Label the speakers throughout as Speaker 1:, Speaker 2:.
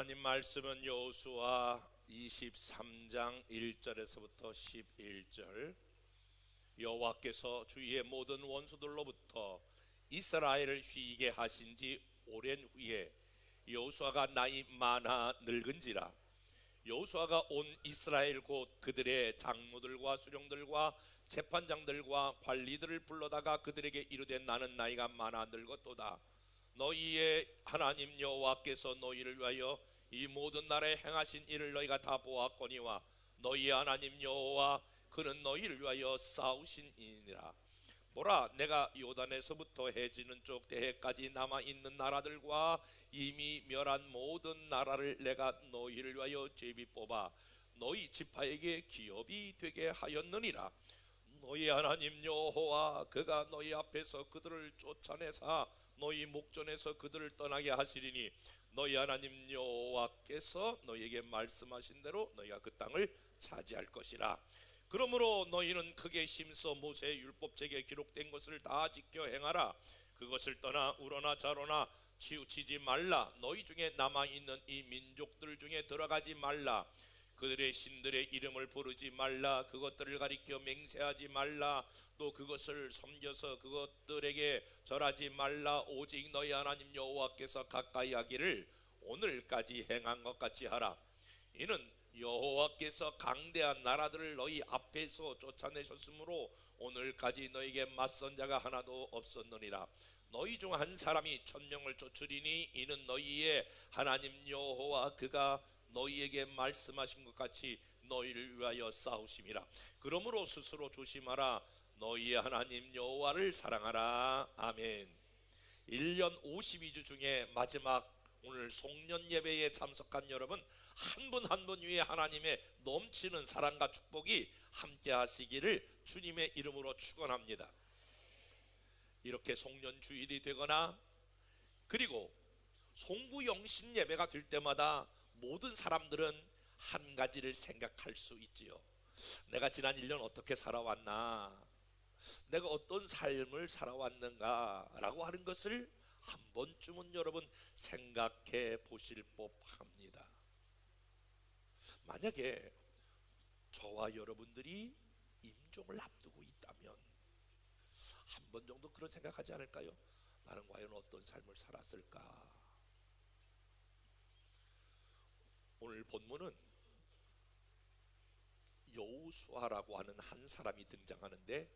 Speaker 1: 하나님 말씀은 여호수아 23장 1절에서부터 11절. 여호와께서 주위의 모든 원수들로부터 이스라엘을 휘게 하신 지 오랜 후에 여호수아가 나이 많아 늙은지라. 여호수아가 온 이스라엘 곧 그들의 장로들과 수령들과 재판장들과 관리들을 불러다가 그들에게 이르되 나는 나이가 많아 늙었도다. 너희의 하나님 여호와께서 너희를 위하여 이 모든 나라에 행하신 일을 너희가 다 보았거니와 너희의 하나님 여호와 그는 너희를 위하여 싸우신 이니라. 보라, 내가 요단에서부터 해지는 쪽 대해까지 남아있는 나라들과 이미 멸한 모든 나라를 내가 너희를 위하여 제비 뽑아 너희 지파에게 기업이 되게 하였느니라. 너희 하나님 여호와 그가 너희 앞에서 그들을 쫓아내사 너희 목전에서 그들을 떠나게 하시리니 너희 하나님 여호와께서 너희에게 말씀하신 대로 너희가 그 땅을 차지할 것이라. 그러므로 너희는 크게 힘써 모세의 율법책에 기록된 것을 다 지켜 행하라. 그것을 떠나 우러나 좌로나 치우치지 말라. 너희 중에 남아있는 이 민족들 중에 들어가지 말라. 그들의 신들의 이름을 부르지 말라. 그것들을 가리켜 맹세하지 말라. 또 그것을 섬겨서 그것들에게 절하지 말라. 오직 너희 하나님 여호와께서 가까이 하기를 오늘까지 행한 것 같이 하라. 이는 여호와께서 강대한 나라들을 너희 앞에서 쫓아내셨으므로 오늘까지 너희에게 맞선 자가 하나도 없었느니라. 너희 중 한 사람이 1000명을 쫓으리니 이는 너희의 하나님 여호와 그가 너희에게 말씀하신 것 같이 너희를 위하여 싸우심이라. 그러므로 스스로 조심하라. 너희의 하나님 여호와를 사랑하라. 아멘. 1년 52주 중에 마지막 오늘 송년 예배에 참석한 여러분 한 분 한 분 위에 하나님의 넘치는 사랑과 축복이 함께 하시기를 주님의 이름으로 축원합니다. 이렇게 송년 주일이 되거나 그리고 송구영신 예배가 될 때마다 모든 사람들은 한 가지를 생각할 수 있지요. 내가 지난 1년 어떻게 살아왔나, 내가 어떤 삶을 살아왔는가 라고 하는 것을 한 번쯤은 여러분 생각해 보실 법합니다. 만약에 저와 여러분들이 임종을 앞두고 있다면 한 번 정도 그런 생각하지 않을까요? 나는 과연 어떤 삶을 살았을까? 오늘 본문은 여호수아라고 하는 한 사람이 등장하는데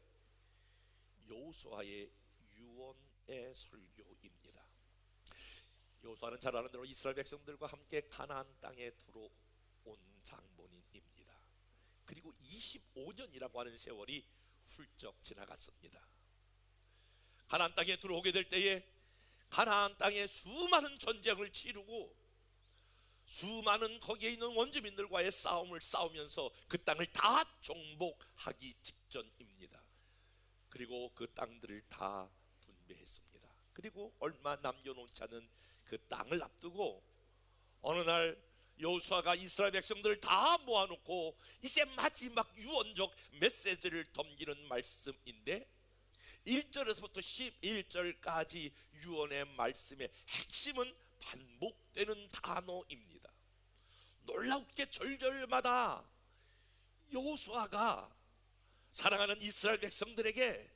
Speaker 1: 여호수아의 유언의 설교입니다. 여호수아는 잘 아는 대로 이스라엘 백성들과 함께 가나안 땅에 들어온 장본인입니다. 그리고 25년이라고 하는 세월이 훌쩍 지나갔습니다. 가나안 땅에 들어오게 될 때에 가나안 땅에 수많은 전쟁을 치르고 수많은 거기에 있는 원주민들과의 싸움을 싸우면서 그 땅을 다 정복하기 직전입니다. 그리고 그 땅들을 다 분배했습니다. 그리고 얼마 남겨놓지 않은 그 땅을 앞두고 어느 날 여호수아가 이스라엘 백성들을 다 모아놓고 이제 마지막 유언적 메시지를 덤기는 말씀인데 1절에서부터 11절까지 유언의 말씀의 핵심은 반복되는 단어입니다. 놀랍게 절절마다 여호수아가 사랑하는 이스라엘 백성들에게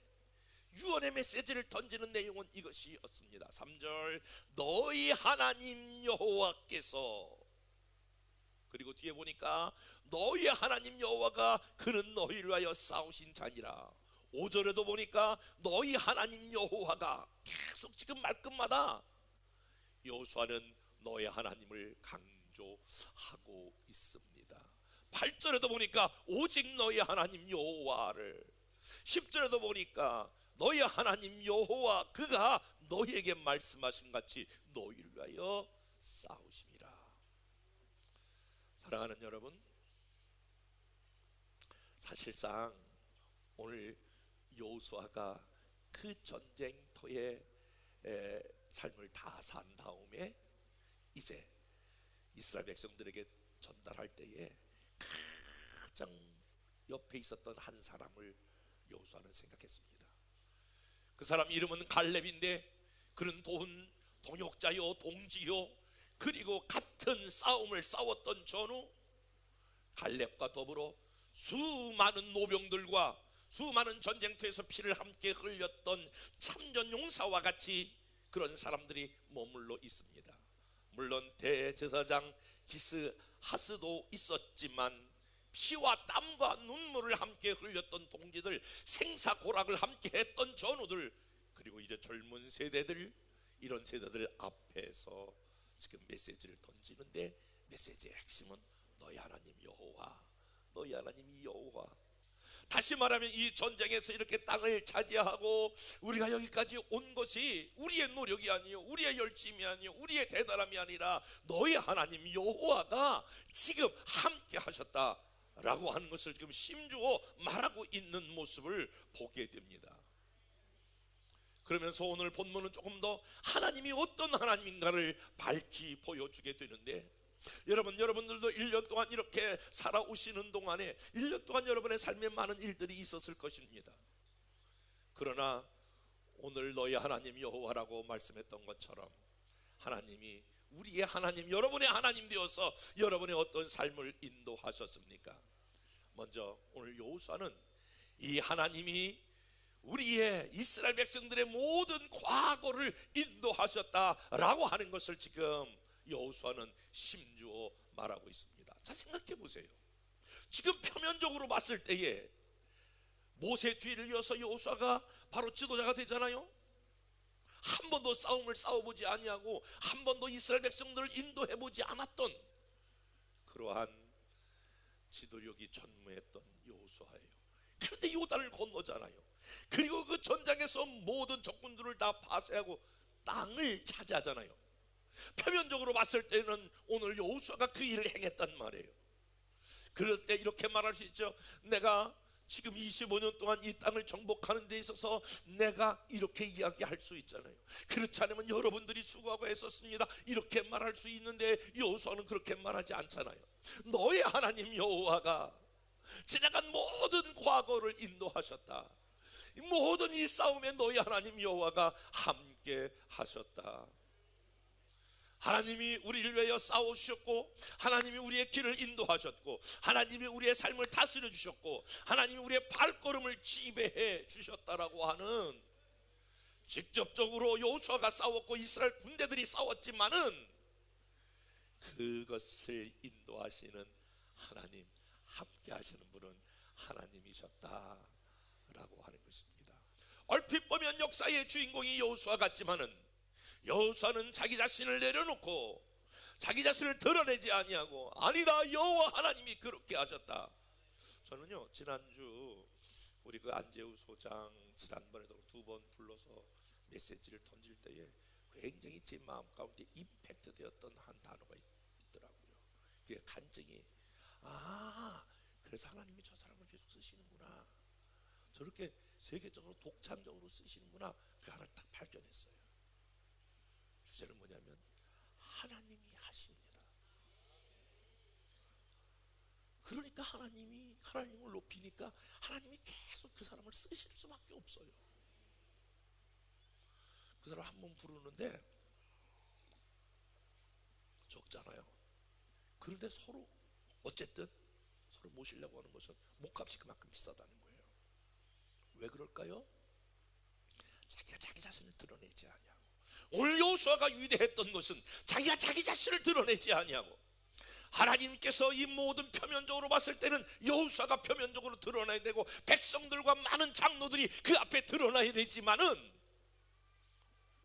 Speaker 1: 유언의 메시지를 던지는 내용은 이것이었습니다. 3절 너희 하나님 여호와께서, 그리고 뒤에 보니까 너희 하나님 여호와가 그는 너희를 위하여 싸우신 자니라. 5절에도 보니까 너희 하나님 여호와가 계속 지금 말끝마다 여호수아는 너희 하나님을 강조하고 있습니다. 8절에도 보니까 오직 너희 하나님 여호와를, 10절에도 보니까 너희 하나님 여호와 그가 너희에게 말씀하신 같이 너희를 위하여 싸우심이라. 사랑하는 여러분, 사실상 오늘 여호수아가 그 전쟁터의 삶을 다 산 다음에 이제 이스라엘 백성들에게 전달할 때에 가장 옆에 있었던 한 사람을 여호수아는 생각했습니다. 그 사람 이름은 갈렙인데 그는 동역자요 동지요 그리고 같은 같은 싸움을 싸웠던 전후 갈렙과 더불어 수많은 노병들과 수많은 전쟁터에서 피를 함께 흘렸던 참전 용사와 같이 그런 사람들이 머물러 있습니다. 물론 대제사장 기스하스도 있었지만 피와 땀과 눈물을 함께 흘렸던 동지들, 생사고락을 함께 했던 전우들, 그리고 이제 젊은 세대들, 이런 세대들 앞에서 지금 메시지를 던지는데, 메시지의 핵심은 너희 하나님 여호와, 너희 하나님이 여호와. 다시 말하면 이 전쟁에서 이렇게 땅을 차지하고 우리가 여기까지 온 것이 우리의 노력이 아니요, 우리의 열심이 아니요, 우리의 대단함이 아니라 너희 하나님 여호와가 지금 함께 하셨다라고 하는 것을 지금 심주어 말하고 있는 모습을 보게 됩니다. 그러면서 오늘 본문은 조금 더 하나님이 어떤 하나님인가를 밝히 보여주게 되는데, 여러분들도 1년 동안 이렇게 살아오시는 동안에 1년 동안 여러분의 삶에 많은 일들이 있었을 것입니다. 그러나 오늘 너희 하나님 여호와라고 말씀했던 것처럼 하나님이 우리의 하나님, 여러분의 하나님 되어서 여러분의 어떤 삶을 인도하셨습니까? 먼저 오늘 여호수아는 이 하나님이 우리의 이스라엘 백성들의 모든 과거를 인도하셨다라고 하는 것을 지금 여호수아는 심주어 말하고 있습니다. 자, 생각해 보세요. 지금 표면적으로 봤을 때에 모세 뒤를 이어서 여호수아가 바로 지도자가 되잖아요. 한 번도 싸움을 싸워보지 아니하고 한 번도 이스라엘 백성들을 인도해보지 않았던 그러한 지도력이 전무했던 여호수아예요. 그런데 요단을 건너잖아요. 그리고 그 전장에서 모든 적군들을 다 파쇄하고 땅을 차지하잖아요. 표면적으로 봤을 때는 오늘 여호수아가 그 일을 행했단 말이에요. 그럴 때 이렇게 말할 수 있죠. 내가 지금 25년 동안 이 땅을 정복하는 데 있어서 내가 이렇게 이야기할 수 있잖아요. 그렇지 않으면 여러분들이 수고하고 애썼습니다, 이렇게 말할 수 있는데 여호수아는 그렇게 말하지 않잖아요. 너의 하나님 여호와가 지나간 모든 과거를 인도하셨다. 모든 이 싸움에 너희 하나님 여호와가 함께 하셨다. 하나님이 우리를 위하여 싸우셨고, 하나님이 우리의 길을 인도하셨고, 하나님이 우리의 삶을 다스려 주셨고, 하나님이 우리의 발걸음을 지배해 주셨다라고 하는, 직접적으로 여호수아가 싸웠고 이스라엘 군대들이 싸웠지만은 그것을 인도하시는 하나님, 함께 하시는 분은 하나님이셨다라고 하는 것입니다. 얼핏 보면 역사의 주인공이 여호수아 같지만은 여호수아는 자기 자신을 내려놓고 자기 자신을 드러내지 아니하고, 아니다, 여호와 하나님이 그렇게 하셨다. 저는요, 지난주 우리 그 안재우 소장 지난번에도 2번 불러서 메시지를 던질 때에 굉장히 제 마음 가운데 임팩트 되었던 한 단어가 있더라고요. 그게 간증이, 그래서 하나님이 저 사람을 계속 쓰시는구나, 저렇게 세계적으로 독창적으로 쓰시는구나, 그 하나를 딱 발견했어요. 주제는 뭐냐면 하나님이 하십니다. 그러니까 하나님을 높이니까 하나님이 계속 그 사람을 쓰실 수밖에 없어요. 그 사람 한 번 부르는데 적잖아요. 그런데 서로 어쨌든 서로 모시려고 하는 것은 몸값이 그만큼 비싸다는 거예요. 왜 그럴까요? 자기가 자기 자신을 드러내지 아니하고, 오늘 여호수아가 위대했던 것은 자기가 자기 자신을 드러내지 아니하고, 하나님께서 이 모든 표면적으로 봤을 때는 여호수아가 표면적으로 드러나야 되고 백성들과 많은 장로들이 그 앞에 드러나야 되지만은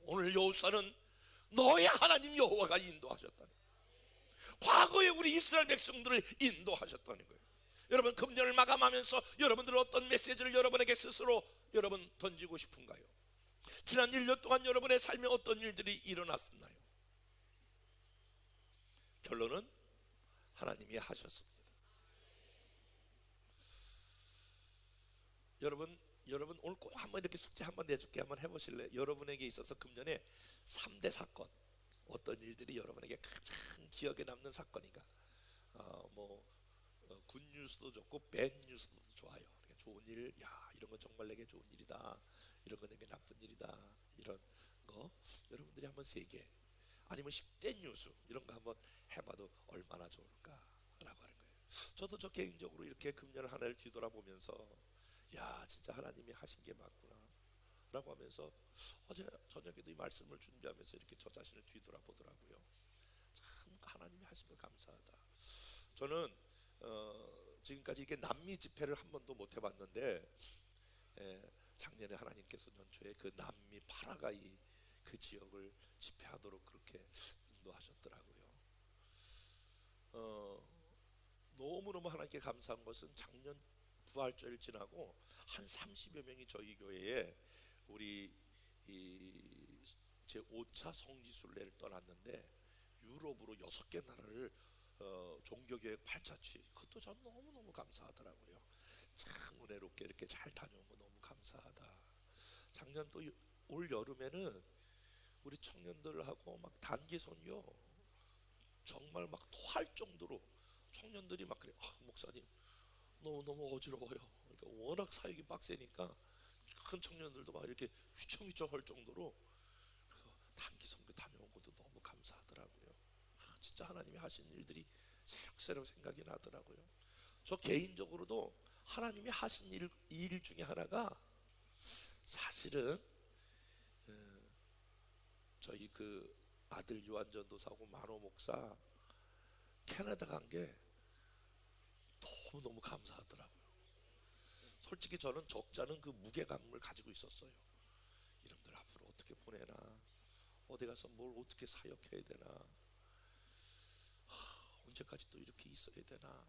Speaker 1: 오늘 여호수아는 너의 하나님 여호와가 인도하셨다는 거예요. 과거에 우리 이스라엘 백성들을 인도하셨다는 거예요. 여러분, 금년을 마감하면서 여러분들은 어떤 메시지를 여러분에게 스스로 여러분 던지고 싶은가요? 지난 1년 동안 여러분의 삶에 어떤 일들이 일어났었나요? 결론은 하나님이 하셨습니다. 여러분 오늘 꼭 한번 이렇게 숙제 한번 내줄게, 한번 해보실래요? 여러분에게 있어서 금년에 3대 사건, 어떤 일들이 여러분에게 가장 기억에 남는 사건인가? 굿뉴스도 좋고 배드뉴스도 좋아요. 그러니까 좋은 일, 이런 건 정말 내게 좋은 일이다, 이런 건 내게 나쁜 일이다, 이런 거 여러분들이 한번 3개, 아니면 10대 뉴스 이런 거 한번 해봐도 나도 얼마나 좋을까라고 하는 거예요. 저도 저 개인적으로 이렇게 금년 한 해를 뒤돌아보면서 야, 진짜 하나님이 하신 게 맞구나 라고 하면서 어제 저녁에도 이 말씀을 준비하면서 이렇게 저 자신을 뒤돌아보더라고요. 참 하나님이 하신 거 감사하다. 저는 지금까지 이게 남미 집회를 한 번도 못 해봤는데 작년에 하나님께서 연초에 그 남미 파라과이 그 지역을 집회하도록 그렇게 인도하셨더라고요. 너무너무 하나님께 감사한 것은 작년 부활절 지나고 한 30여 명이 저희 교회에 우리 제 5차 성지순례를 떠났는데 유럽으로 6개 나라를 종교교육 8차치, 그것도 전 너무너무 감사하더라고요. 참 은혜롭게 이렇게 잘 다녀온 거 너무 감사하다. 작년 또 올 여름에는 우리 청년들하고 막 단기선요 정말 막 토할 정도로 청년들이 막 그래, 목사님 너무 어지러워요. 그러니까 워낙 사역이 빡세니까 큰 청년들도 막 이렇게 휘청휘청 할 정도로, 그래서 단기 선교 다녀온 것도 너무 감사하더라고요. 진짜 하나님이 하신 일들이 새록새록 생각이 나더라고요. 저 개인적으로도 하나님이 하신 일 중에 하나가 사실은 저희 그 아들 유한전도사하고 만호 목사 캐나다 간 게 너무너무 감사하더라고요. 솔직히 저는 적잖은 그 무게감을 가지고 있었어요. 이놈들 앞으로 어떻게 보내나, 어디 가서 뭘 어떻게 사역해야 되나, 언제까지 또 이렇게 있어야 되나,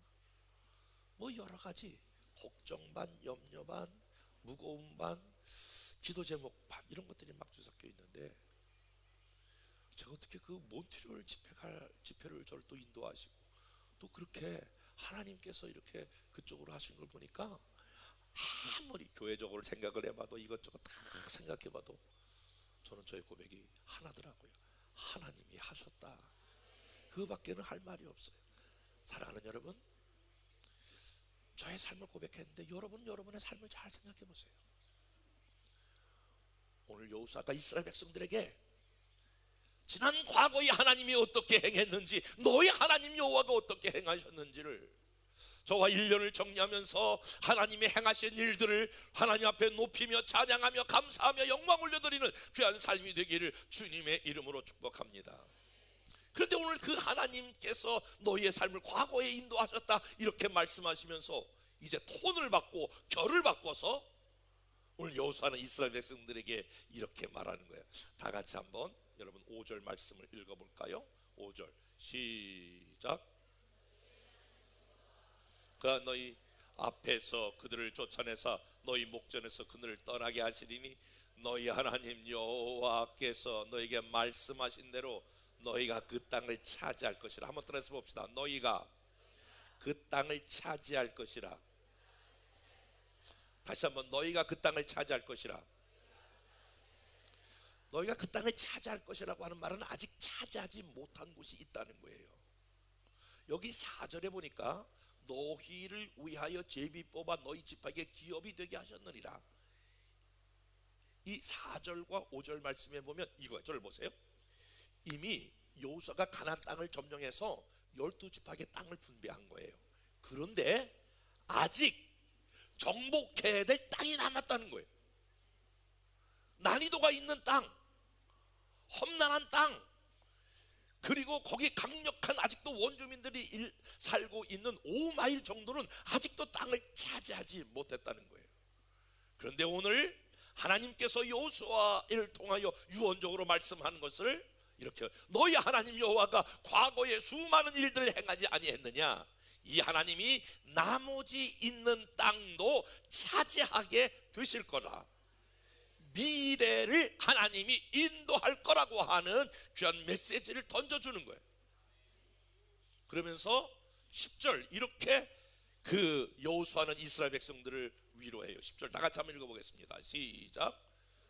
Speaker 1: 뭐 여러 가지 걱정 반, 염려 반, 무거움 반, 기도 제목 반, 이런 것들이 막 뒤섞여 있는데, 제가 어떻게 그 몬트리올 집회를 저를 또 인도하시고 또 그렇게 하나님께서 이렇게 그쪽으로 하신 걸 보니까 아무리 교회적으로 생각을 해봐도 이것저것 다 생각해봐도 저는 저의 고백이 하나더라고요. 하나님이 하셨다. 그밖에는 할 말이 없어요. 사랑하는 여러분, 저의 삶을 고백했는데 여러분의 삶을 잘 생각해보세요. 오늘 여호수아가 이스라엘 백성들에게 지난 과거에 하나님이 어떻게 행했는지, 너희 하나님 여호와가 어떻게 행하셨는지를 저와 1년을 정리하면서 하나님이 행하신 일들을 하나님 앞에 높이며 찬양하며 감사하며 영광 올려드리는 귀한 삶이 되기를 주님의 이름으로 축복합니다. 그런데 오늘 그 하나님께서 너희의 삶을 과거에 인도하셨다 이렇게 말씀하시면서 이제 톤을 바꾸고 결을 바꿔서 오늘 여호수아는 이스라엘 백성들에게 이렇게 말하는 거예요. 다 같이 한번 여러분 5절 말씀을 읽어볼까요? 5절 시작. 그가 너희 앞에서 그들을 쫓아내사 너희 목전에서 그들을 떠나게 하시리니 너희 하나님 여호와께서 너희에게 말씀하신 대로 너희가 그 땅을 차지할 것이라. 한번 따라서 봅시다. 너희가 그 땅을 차지할 것이라. 다시 한번, 너희가 그 땅을 차지할 것이라. 너희가 그 땅을 차지할 것이라고 하는 말은 아직 차지하지 못한 곳이 있다는 거예요. 여기 4절에 보니까 너희를 위하여 제비 뽑아 너희 지파에게 기업이 되게 하셨느니라. 이 4절과 5절 말씀에 보면 이거예요. 저를 보세요. 이미 여호수아가 가나안 땅을 점령해서 12지파에게 땅을 분배한 거예요. 그런데 아직 정복해야 될 땅이 남았다는 거예요. 난이도가 있는 땅, 험난한 땅, 그리고 거기 강력한 아직도 원주민들이 살고 있는 5마일 정도는 아직도 땅을 차지하지 못했다는 거예요. 그런데 오늘 하나님께서 여호수아를 통하여 유언적으로 말씀하는 것을 이렇게, 너희 하나님 여호와가 과거에 수많은 일들을 행하지 아니했느냐, 이 하나님이 나머지 있는 땅도 차지하게 되실 거다, 미래를 하나님이 인도할 거라고 하는 귀한 메시지를 던져주는 거예요. 그러면서 10절 이렇게 그 여호수아는 이스라엘 백성들을 위로해요. 10절 다 같이 한번 읽어보겠습니다. 시작.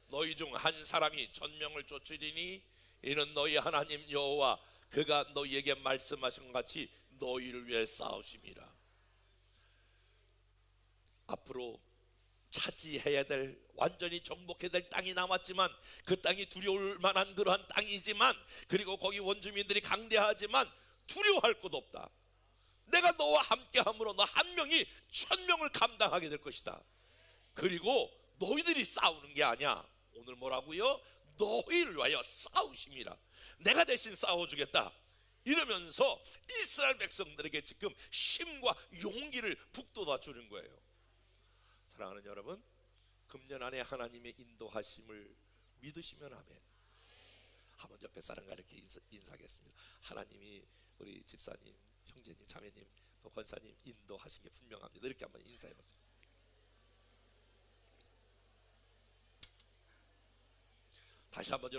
Speaker 1: 너희 중 한 사람이 1000명을 쫓으리니 이는 너희 하나님 여호와 그가 너희에게 말씀하신 것 같이 너희를 위해 싸우심이라. 앞으로 차지해야 될, 완전히 정복해야 될 땅이 남았지만, 그 땅이 두려울 만한 그러한 땅이지만, 그리고 거기 원주민들이 강대하지만 두려워할 것 없다. 내가 너와 함께함으로 너 한 명이 1000명을 감당하게 될 것이다. 그리고 너희들이 싸우는 게 아니야. 오늘 뭐라고요? 너희를 위하여 싸우심이라. 내가 대신 싸워주겠다. 이러면서 이스라엘 백성들에게 지금 힘과 용기를 북돋아 주는 거예요. 사랑하는 여러분, 금년 안에 하나님의 인도하심을 믿으시면 아멘. 한번 옆에 사람과 이렇게 인사하겠습니다. 하나님이 우리 집사님, 형제님, 자매님, 또 권사님 인도하신 게 분명합니다. 이렇게 한번 인사해 보세요. 다시 한번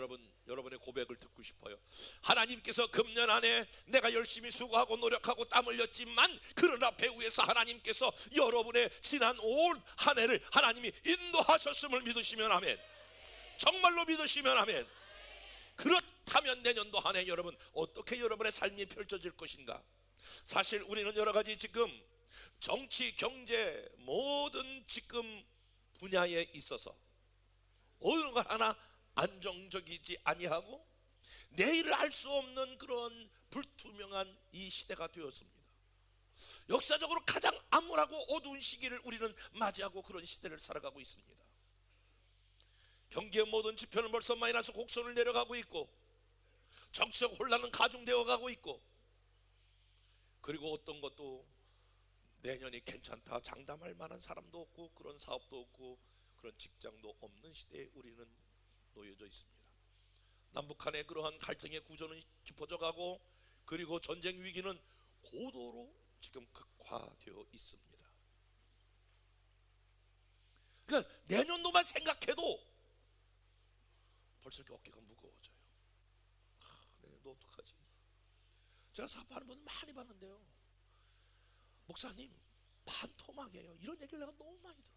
Speaker 1: 여러분의 고백을 듣고 싶어요. 하나님께서 금년 안에 내가 열심히 수고하고 노력하고 땀 흘렸지만 그러나 배후에서 하나님께서 여러분의 지난 올 한 해를 하나님이 인도하셨음을 믿으시면 아멘. 정말로 믿으시면 아멘. 그렇다면 내년도 한 해 여러분 어떻게 여러분의 삶이 펼쳐질 것인가? 사실 우리는 여러 가지 지금 정치, 경제 모든 지금 분야에 있어서 어느 것 하나 안정적이지 아니하고 내일을 알 수 없는 그런 불투명한 이 시대가 되었습니다. 역사적으로 가장 암울하고 어두운 시기를 우리는 맞이하고 그런 시대를 살아가고 있습니다. 경기의 모든 지표는 벌써 마이너스 곡선을 내려가고 있고 정치적 혼란은 가중되어 가고 있고, 그리고 어떤 것도 내년이 괜찮다 장담할 만한 사람도 없고 그런 사업도 없고 그런 직장도 없는 시대에 우리는 놓여져 있습니다. 남북한의 그러한 갈등의 구조는 깊어져 가고 그리고 전쟁 위기는 고도로 지금 극화되어 있습니다. 그러니까 내년도만 생각해도 벌써 이렇게 어깨가 무거워져요. 내년도 어떡하지? 제가 사업하는 분들 많이 봤는데요, 목사님 반토막이에요, 이런 얘기를 내가 너무 많이 들어요.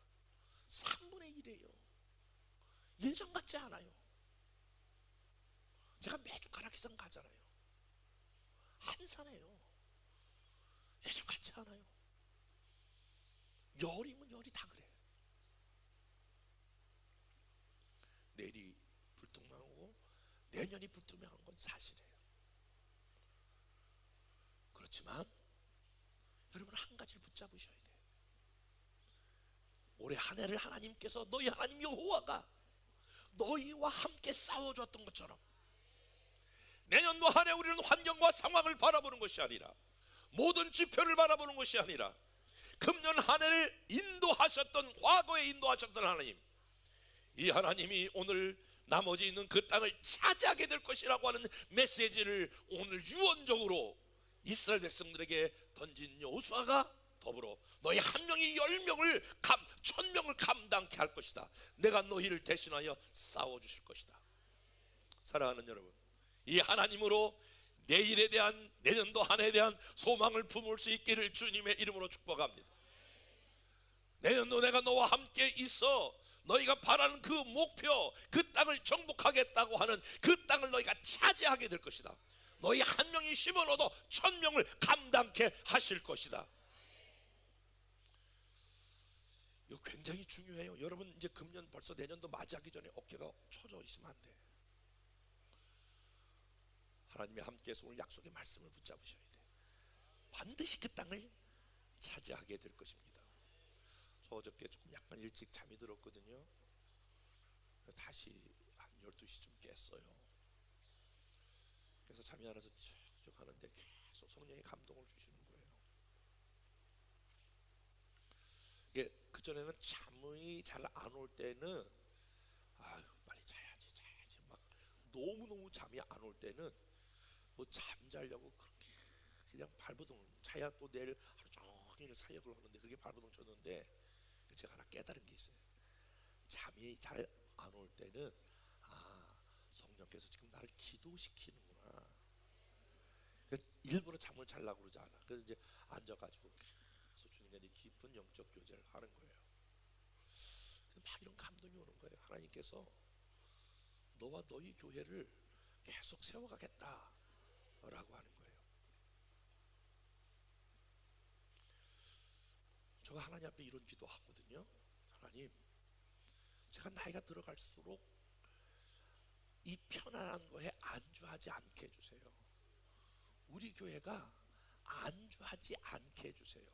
Speaker 1: 3분의 1이에요. 예전 같지 않아요. 제가 매주 가락시장 가잖아요. 한산해요. 예전 같지 않아요. 열이면 열이 다 그래. 내일이 불투명하고 내년이 불투명한 건 사실이에요. 그렇지만 여러분 한 가지를 붙잡으셔야 돼요. 올해 한 해를 하나님께서 너희 하나님 여호와가 너희와 함께 싸워줬던 것처럼 내년도 한 해 우리는 환경과 상황을 바라보는 것이 아니라 모든 지표를 바라보는 것이 아니라 금년 한 해를 인도하셨던, 과거에 인도하셨던 하나님, 이 하나님이 오늘 나머지 있는 그 땅을 차지하게 될 것이라고 하는 메시지를 오늘 유언적으로 이스라엘 백성들에게 던진 여호수아가 더불어 너희 한 명이 10명을 1000명을 감당케 할 것이다. 내가 너희를 대신하여 싸워주실 것이다. 사랑하는 여러분, 이 하나님으로 내일에 대한, 내년도 한 해에 대한 소망을 품을 수 있기를 주님의 이름으로 축복합니다. 내년도 내가 너와 함께 있어 너희가 바라는 그 목표, 그 땅을 정복하겠다고 하는 그 땅을 너희가 차지하게 될 것이다. 너희 한 명이 심어놓아도 1000명을 감당케 하실 것이다. 이거 굉장히 중요해요. 여러분 이제 금년 벌써 내년도 맞이하기 전에 어깨가 처져 있으면 안 돼. 하나님이 함께해서 오늘 약속의 말씀을 붙잡으셔야 돼. 반드시 그 땅을 차지하게 될 것입니다. 저 어저께 조금 약간 일찍 잠이 들었거든요. 다시 한 12시쯤 깼어요. 그래서 잠이 안 와서 쭉 하는데 계속 성령이 감동을 주시는 거예요. 이게 그전에는 잠이 잘 안 올 때는 아유 빨리 자야지 막 너무너무 잠이 안 올 때는 뭐 잠자려고 그렇게 그냥 발버둥, 자야 또 내일 하루 종일 사역을 하는데 그게 발버둥 쳤는데 제가 하나 깨달은 게 있어요. 잠이 잘 안 올 때는 성령께서 지금 나를 기도시키는구나. 일부러 잠을 자려고 그러지 않아. 그래서 이제 앉아가지고 계속 주님과 깊은 영적 교제를 하는 거예요. 막 이런 감동이 오는 거예요. 하나님께서 너와 너희 교회를 계속 세워가겠다 라고 하는 거예요. 제가 하나님 앞에 이런 기도하거든요. 하나님, 제가 나이가 들어갈수록 이 편안한 거에 안주하지 않게 해주세요. 우리 교회가 안주하지 않게 해주세요.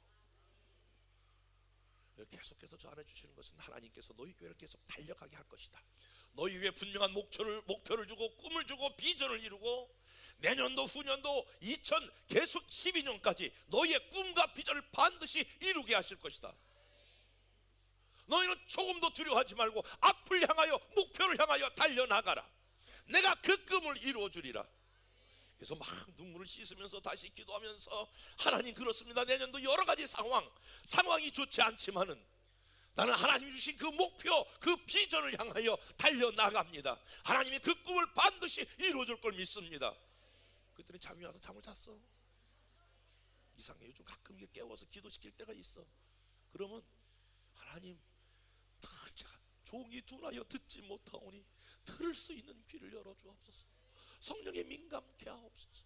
Speaker 1: 계속해서 저 안에 주시는 것은 하나님께서 너희 교회를 계속 달려가게 할 것이다. 너희 위에 분명한 목표를 주고 꿈을 주고 비전을 이루고 내년도 후년도 계속 12년까지 너희의 꿈과 비전을 반드시 이루게 하실 것이다. 너희는 조금도 두려워하지 말고 앞을 향하여 목표를 향하여 달려나가라. 내가 그 꿈을 이루어 주리라. 그래서 막 눈물을 씻으면서 다시 기도하면서 하나님 그렇습니다. 내년도 여러 가지 상황이 좋지 않지만은 나는 하나님 주신 그 목표, 그 비전을 향하여 달려나갑니다. 하나님이 그 꿈을 반드시 이루어줄 걸 믿습니다. 그랬더니 잠이 와서 잠을 잤어. 이상해. 요즘 가끔 깨워서 기도시킬 때가 있어. 그러면 하나님, 제가 종이 둔하여 듣지 못하오니 들을 수 있는 귀를 열어주옵소서. 성령에 민감케 하옵소서.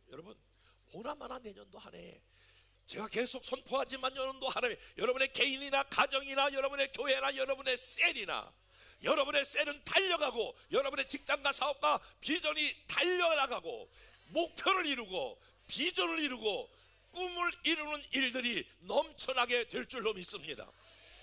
Speaker 1: 여러분, 보나마나 내년도 한 해 제가 계속 선포하지만 내년도 한 해 여러분의 개인이나 가정이나 여러분의 교회나 여러분의 여러분의 셀은 달려가고 여러분의 직장과 사업과 비전이 달려나가고 목표를 이루고 비전을 이루고 꿈을 이루는 일들이 넘쳐나게 될 줄로 믿습니다.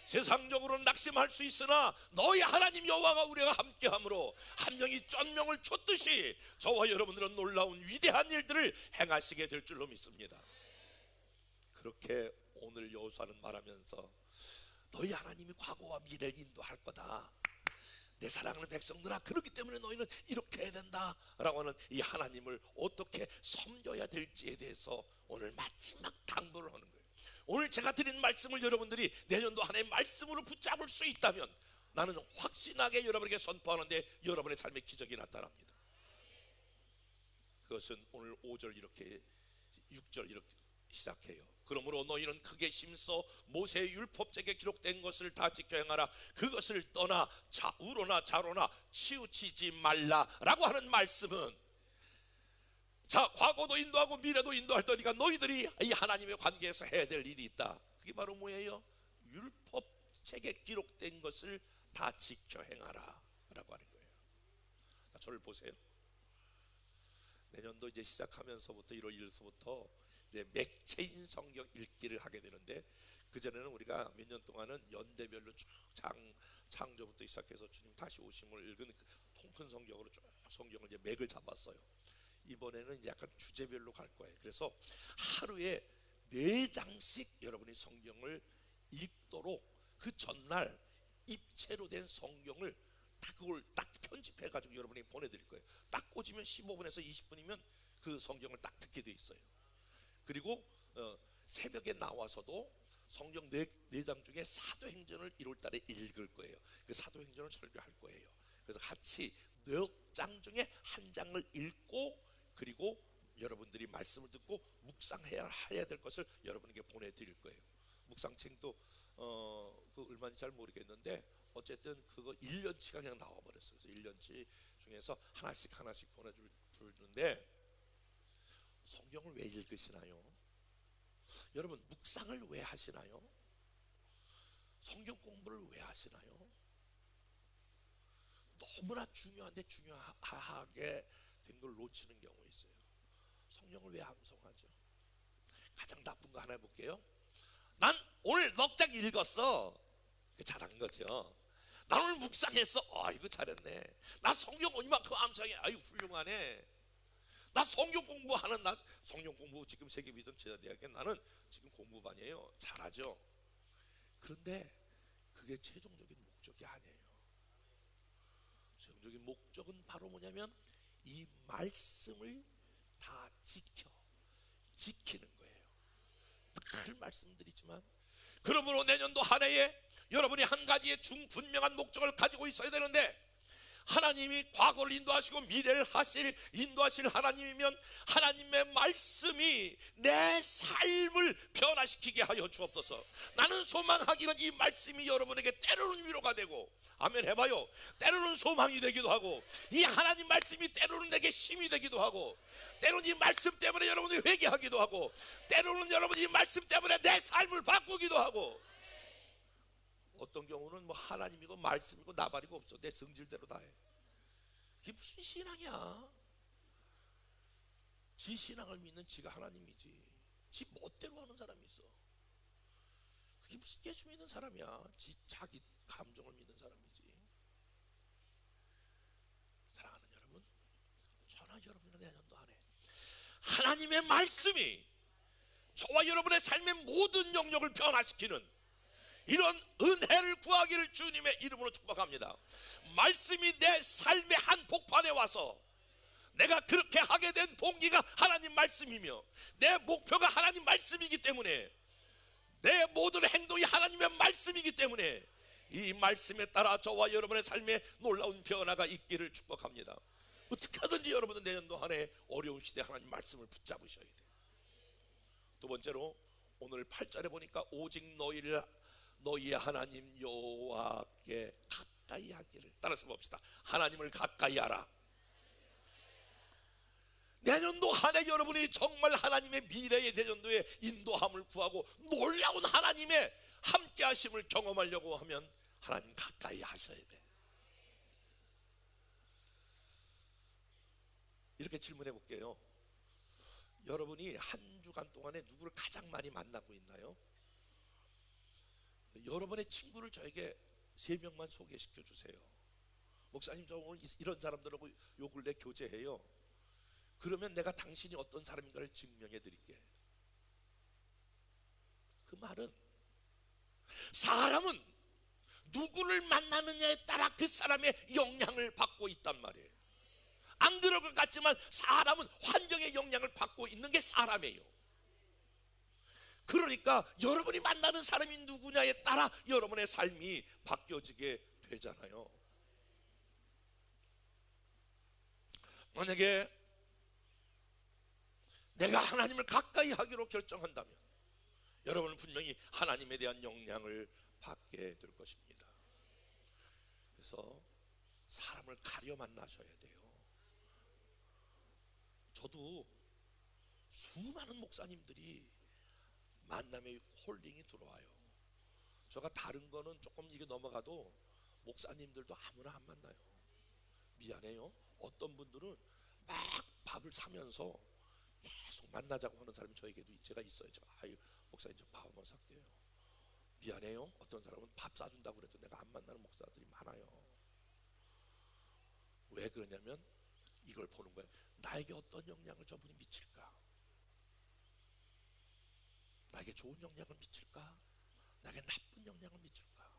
Speaker 1: 세상적으로는 낙심할 수 있으나 너희 하나님 여호와가 우리가 함께함으로 한 명이 천 명을 쫓듯이 저와 여러분들은 놀라운 위대한 일들을 행하시게 될 줄로 믿습니다. 그렇게 오늘 여호수아는 말하면서 너희 하나님이 과거와 미래를 인도할 거다. 내 사랑하는 백성들아, 그렇기 때문에 너희는 이렇게 해야 된다 라고 하는 이 하나님을 어떻게 섬겨야 될지에 대해서 오늘 마지막 당부를 하는 거예요. 오늘 제가 드린 말씀을 여러분들이 내년도 한 해 말씀으로 붙잡을 수 있다면 나는 확신하게 여러분에게 선포하는데 여러분의 삶의 기적이 나타납니다. 그것은 오늘 5절 이렇게 6절 이렇게 시작해요. 그러므로 너희는 크게 힘써 모세의 율법책에 기록된 것을 다 지켜 행하라. 그것을 떠나 우로나 좌로나 치우치지 말라라고 하는 말씀은 자, 과거도 인도하고 미래도 인도할 테니까 너희들이 이 하나님의 관계에서 해야 될 일이 있다. 그게 바로 뭐예요? 율법책에 기록된 것을 다 지켜 행하라 라고 하는 거예요. 자, 저를 보세요. 내년도 이제 시작하면서부터 1월 1일서부터 이제 맥체인 성경 읽기를 하게 되는데, 그전에는 우리가 몇 년 동안은 연대별로 쭉 창조부터 시작해서 주님 다시 오심을 읽은 통큰 성경으로 쭉 성경을 이제 맥을 잡았어요. 이번에는 이제 약간 주제별로 갈 거예요. 그래서 하루에 4장씩 여러분이 성경을 읽도록 그 전날 입체로 된 성경을 그걸 딱 편집해 가지고 여러분이 보내드릴 거예요. 딱 꽂으면 15분에서 20분이면 그 성경을 딱 듣게 돼 있어요. 그리고 새벽에 나와서도 성경 4장 중에 사도행전을 1월 달에 읽을 거예요. 그 사도행전을 설교할 거예요. 그래서 같이 4장 중에 한 장을 읽고 그리고 여러분들이 말씀을 듣고 묵상해야 될 것을 여러분에게 보내드릴 거예요. 묵상책도 그 얼마인지 잘 모르겠는데 어쨌든 그거 1년치가 그냥 나와버렸어요. 그래서 1년치 중에서 하나씩 보내주는데, 성경을 왜 읽으시나요? 여러분, 묵상을 왜 하시나요? 성경 공부를 왜 하시나요? 너무나 중요한데 중요하게 된 걸 놓치는 경우 있어요. 성경을 왜 암송하죠? 가장 나쁜 거 하나 해볼게요. 난 오늘 넉 장 읽었어. 잘한 거죠. 난 오늘 묵상했어. 이거 잘했네. 나 성경 이만큼 암송해. 아유 훌륭하네. 나 성경 공부하는 성경 공부 지금 세계비전 제자대학에 나는 지금 공부반이에요. 잘하죠. 그런데 그게 최종적인 목적이 아니에요. 최종적인 목적은 바로 뭐냐면 이 말씀을 다 지키는 거예요. 늘 말씀드리지만, 그러므로 내년도 한 해에 여러분이 한 가지의 분명한 목적을 가지고 있어야 되는데, 하나님이 과거를 인도하시고 미래를 인도하실 하나님이면 하나님의 말씀이 내 삶을 변화시키게 하여 주옵소서. 나는 소망하기는 이 말씀이 여러분에게 때로는 위로가 되고, 아멘 해봐요. 때로는 소망이 되기도 하고, 이 하나님 말씀이 때로는 내게 힘이 되기도 하고, 때로는 이 말씀 때문에 여러분이 회개하기도 하고, 때로는 여러분이 이 말씀 때문에 내 삶을 바꾸기도 하고, 어떤 경우는 뭐 하나님이고 말씀이고 나발이고 없어. 내 성질대로 다 해. 그게 무슨 신앙이야? 지 신앙을 믿는 지가 하나님이지, 지 멋대로 하는 사람이 있어. 그게 무슨 예수 믿는 사람이야. 자기 감정을 믿는 사람이지. 사랑하는 여러분, 저나 여러분의 내년도 안에 하나님의 말씀이 저와 여러분의 삶의 모든 영역을 변화시키는 이런 은혜를 구하기를 주님의 이름으로 축복합니다. 말씀이 내 삶의 한 복판에 와서 내가 그렇게 하게 된 동기가 하나님 말씀이며 내 목표가 하나님 말씀이기 때문에 내 모든 행동이 하나님의 말씀이기 때문에 이 말씀에 따라 저와 여러분의 삶에 놀라운 변화가 있기를 축복합니다. 어떻게 하든지 여러분은 내년도 한 해 어려운 시대에 하나님 말씀을 붙잡으셔야 돼요. 두 번째로 오늘 8절에 보니까 오직 너희의 하나님 여호와께 가까이 하기를. 따라서 봅시다. 하나님을 가까이 하라. 내년도 한 해 여러분이 정말 하나님의 미래의 내년도에 인도함을 구하고 놀라운 하나님의 함께 하심을 경험하려고 하면 하나님 가까이 하셔야 돼. 이렇게 질문해 볼게요. 여러분이 한 주간 동안에 누구를 가장 많이 만나고 있나요? 여러분의 친구를 저에게 3명만 소개시켜 주세요. 목사님, 저 오늘 이런 사람들하고 요 근래 교제해요. 그러면 내가 당신이 어떤 사람인가를 증명해 드릴게. 그 말은 사람은 누구를 만나느냐에 따라 그 사람의 영향을 받고 있단 말이에요. 안 그럴 것 같지만 사람은 환경의 영향을 받고 있는 게 사람이에요. 그러니까 여러분이 만나는 사람이 누구냐에 따라 여러분의 삶이 바뀌어지게 되잖아요. 만약에 내가 하나님을 가까이 하기로 결정한다면 여러분은 분명히 하나님에 대한 영향을 받게 될 것입니다. 그래서 사람을 가려 만나셔야 돼요. 저도 수많은 목사님들이 만남의 콜링이 들어와요. 제가 다른 거는 조금 이게 넘어가도 목사님들도 아무나 안 만나요. 미안해요. 어떤 분들은 막 밥을 사면서 계속 만나자고 하는 사람이 저에게도 제가 있어요. 아유, 목사님 저 밥 한번 살게요. 미안해요. 어떤 사람은 밥 사준다고 그래도 내가 안 만나는 목사들이 많아요. 왜 그러냐면 이걸 보는 거예요. 나에게 어떤 영향을 저분이 미칠까? 나에게 좋은 영향을 미칠까? 나에게 나쁜 영향을 미칠까?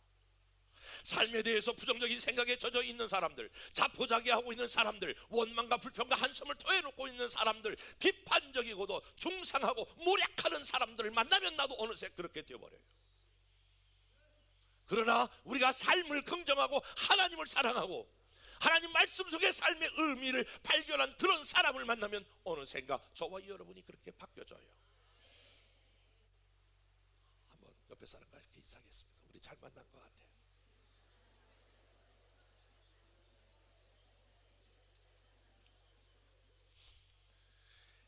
Speaker 1: 삶에 대해서 부정적인 생각에 젖어 있는 사람들, 자포자기하고 있는 사람들, 원망과 불평과 한숨을 토해놓고 있는 사람들, 비판적이고도 중상하고 무력하는 사람들을 만나면 나도 어느새 그렇게 되어버려요. 그러나 우리가 삶을 긍정하고 하나님을 사랑하고 하나님 말씀 속의 삶의 의미를 발견한 그런 사람을 만나면 어느샌가 저와 여러분이 그렇게 바뀌어져요. 한번 옆에 사람과 이렇게 인사하겠습니다. 우리 잘 만난 것 같아요.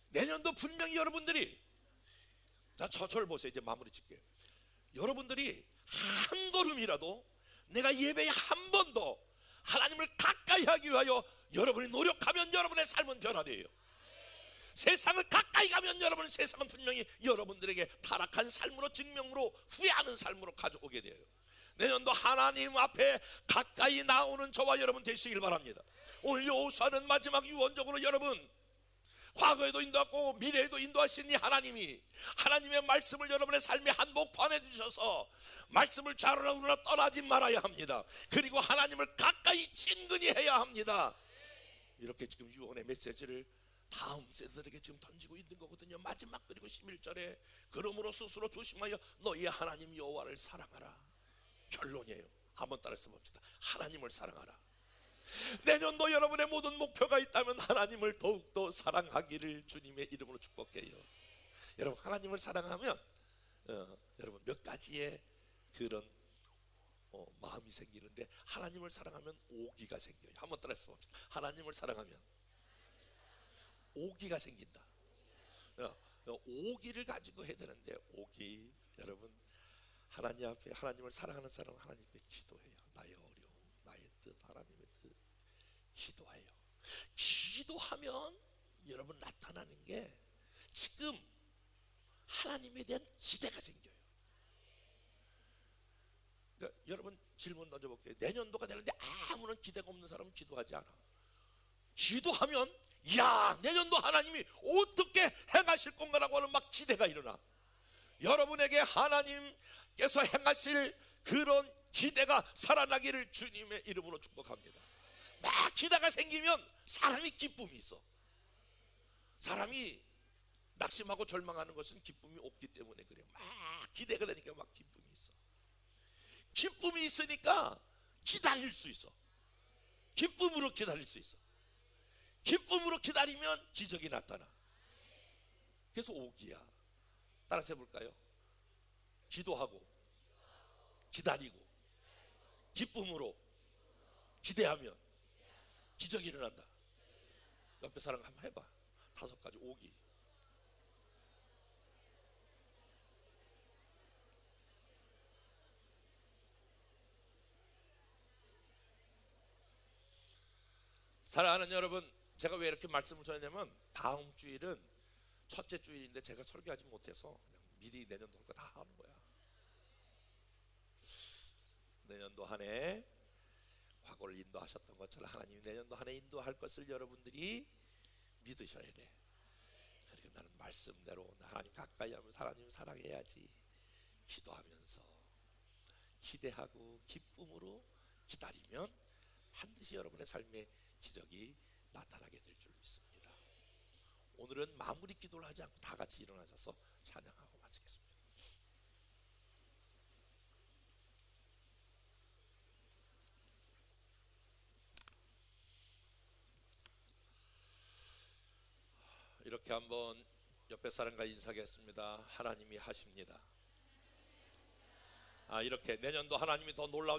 Speaker 1: 내년도 분명히 여러분들이, 자, 저를 보세요. 이제 마무리 짓게요. 여러분들이 한 걸음이라도 내가 예배에 한 번 더 하나님을 가까이 하기 위하여 여러분이 노력하면 여러분의 삶은 변화돼요. 세상을 가까이 가면 여러분의 세상은 분명히 여러분들에게 타락한 삶으로, 증명으로, 후회하는 삶으로 가져오게 돼요. 내년도 하나님 앞에 가까이 나오는 저와 여러분 되시길 바랍니다. 오늘 여호수아는 마지막 유언적으로 여러분, 과거에도 인도하고 미래에도 인도하신 이 하나님이 하나님의 말씀을 여러분의 삶의 한복판에 주셔서 말씀을 좌로나 우로나 떠나지 말아야 합니다. 그리고 하나님을 가까이 친근히 해야 합니다. 이렇게 지금 유언의 메시지를 다음 세대들에게 지금 던지고 있는 거거든요. 마지막 그리고 11절에 그러므로 스스로 조심하여 너희 하나님 여호와를 사랑하라. 결론이에요. 한번 따라서 봅시다. 하나님을 사랑하라. 내년도 여러분의 모든 목표가 있다면 하나님을 더욱더 사랑하기를 주님의 이름으로 축복해요. 여러분, 하나님을 사랑하면 여러분 몇 가지의 그런 마음이 생기는데, 하나님을 사랑하면 오기가 생겨요. 한번 따라서 봅시다. 하나님을 사랑하면 오기가 생긴다. 오기를 가지고 해야 되는데, 오기, 여러분, 하나님 앞에, 하나님을 사랑하는 사람은 하나님 앞에 기도해요. 나의 어려움, 나의 뜻, 하나님의 뜻 기도해요. 기도하면 여러분 나타나는 게 지금 하나님에 대한 기대가 생겨요. 그러니까 여러분 질문 던져볼게요. 내년도가 되는데 아무런 기대가 없는 사람은 기도하지 않아. 기도하면 야, 내년도 하나님이 어떻게 행하실 건가라고 하는 막 기대가 일어나. 여러분에게 하나님께서 행하실 그런 기대가 살아나기를 주님의 이름으로 축복합니다. 막 기대가 생기면 사람이 기쁨이 있어. 사람이 낙심하고 절망하는 것은 기쁨이 없기 때문에 그래요. 막 기대가 되니까 막 기쁨이 있어. 기쁨이 있으니까 기다릴 수 있어. 기쁨으로 기다릴 수 있어. 기쁨으로 기다리면 기적이 나타나. 그래서 오기야. 따라서 해볼까요? 기도하고 기다리고 기쁨으로 기대하면 기적이 일어난다. 옆에 사람 한번 해봐. 5가지 오기. 사랑하는 여러분, 제가 왜 이렇게 말씀을 전했냐면 다음 주일은 첫째 주일인데 제가 설교하지 못해서 그냥 미리 내년도 할 거 다 하는 거야. 내년도 한 해 과거를 인도하셨던 것처럼 하나님이 내년도 한 해 인도할 것을 여러분들이 믿으셔야 돼. 그리고 나는 말씀대로 하나님 가까이 하면 하나님 사랑해야지. 기도하면서 기대하고 기쁨으로 기다리면 반드시 여러분의 삶에 기적이 나타나게 될 줄 믿습니다. 오늘은 마무리 기도를 하지 않고 다 같이 일어나셔서 찬양하고 마치겠습니다. 이렇게 한번 옆에 사람과 인사하겠습니다. 하나님이 하십니다. 이렇게 내년도 하나님이 더 놀라운